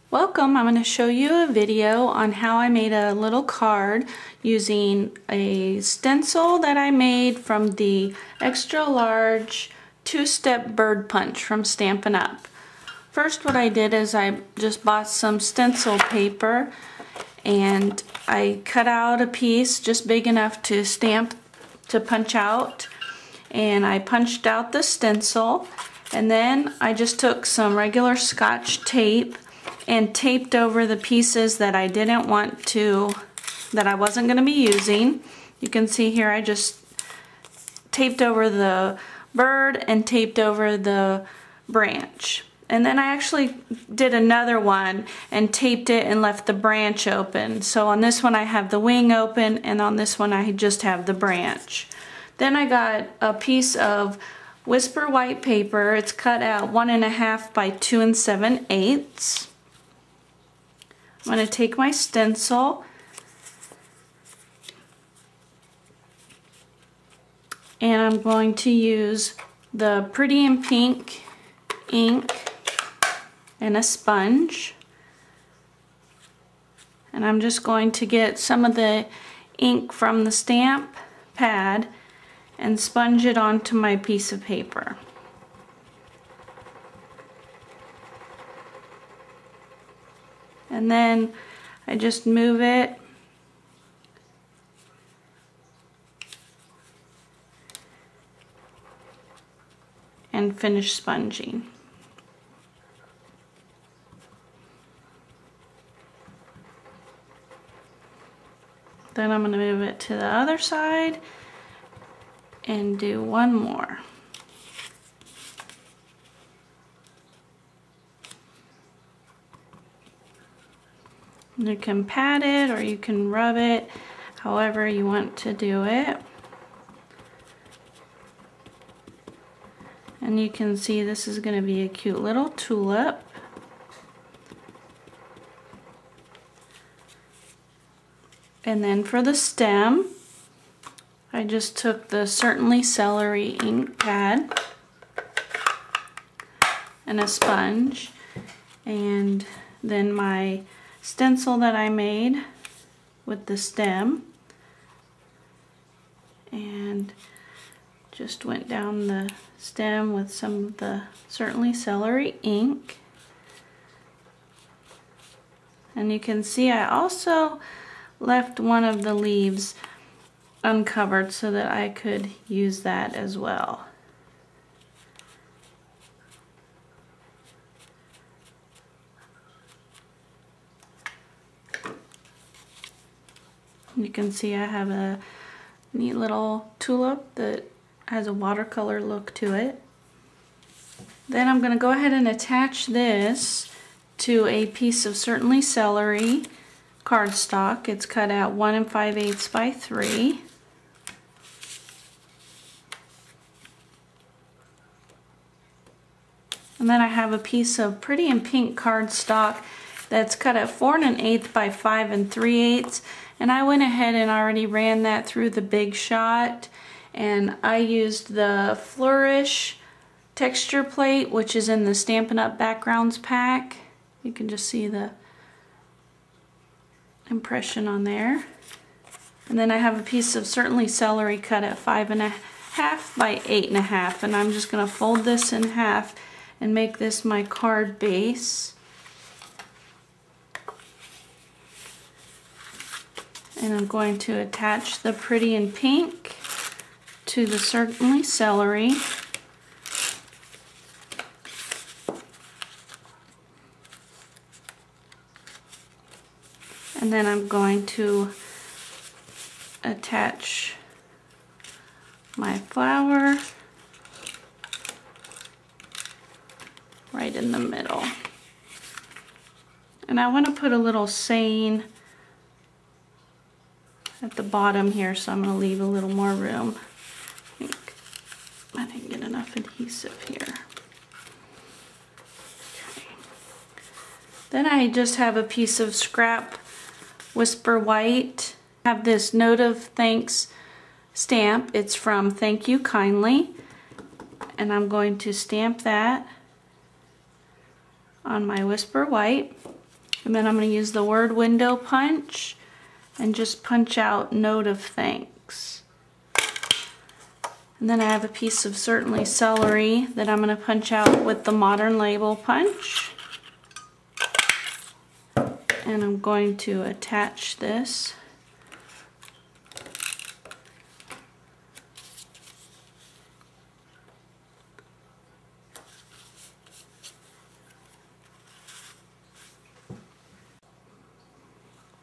Welcome. I'm going to show you a video on how I made a little card using a stencil that I made from the extra large two-step bird punch from Stampin' Up. First, what I did is I just bought some stencil paper and I cut out a piece just big enough to punch out, and I punched out the stencil, and then I just took some regular Scotch tape and taped over the pieces that I didn't want to, that I wasn't going to be using. You can see here I just taped over the bird and taped over the branch. And then I actually did another one and taped it and left the branch open. So on this one I have the wing open, and on this one I just have the branch. Then I got a piece of Whisper white paper. It's cut out 1.5 by 2 7/8. I'm going to take my stencil and I'm going to use the Pretty in Pink ink and a sponge, and I'm just going to get some of the ink from the stamp pad and sponge it onto my piece of paper. And then I just move it and finish sponging. Then I'm going to move it to the other side and do one more. You can pat it or you can rub it, however you want to do it. And you can see this is going to be a cute little tulip. And then for the stem, I just took the Certainly Celery ink pad and a sponge, and then my stencil that I made with the stem, and just went down the stem with some of the Certainly Celery ink. And you can see I also left one of the leaves uncovered so that I could use that as well. You can see I have a neat little tulip that has a watercolor look to it. Then I'm going to go ahead and attach this to a piece of Certainly Celery cardstock. It's cut out 1 5/8 by 3. And then I have a piece of Pretty in Pink cardstock that's cut at 4 1/8 by 5 3/8. And I went ahead and already ran that through the Big Shot, and I used the Flourish texture plate, which is in the Stampin' Up backgrounds pack. You can just see the impression on there. And then I have a piece of Certainly Celery cut at 5 1/2 by 8 1/2, and I'm just going to fold this in half and make this my card base. And I'm going to attach the Pretty in Pink to the Certainly Celery. And then I'm going to attach my flower right in the middle. And I want to put a little saying at the bottom here, so I'm going to leave a little more room. I didn't get enough adhesive here. Okay. Then I just have a piece of scrap Whisper white. I have this Note of Thanks stamp. It's from Thank You Kindly, and I'm going to stamp that on my Whisper white. And then I'm going to use the word window punch and just punch out note of thanks. And then I have a piece of certainly celery that I'm going to punch out with the modern label punch. And I'm going to attach this.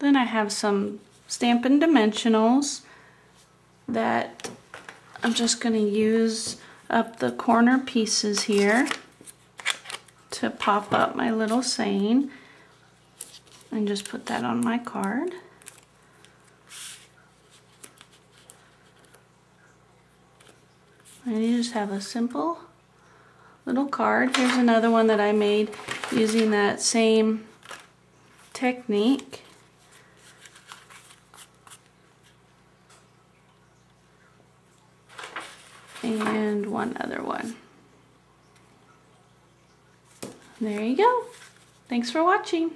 Then I have some Stampin' Dimensionals that I'm just going to use up the corner pieces here to pop up my little saying, and just put that on my card. And you just have a simple little card. Here's another one that I made using that same technique. And one other one. There you go. Thanks for watching.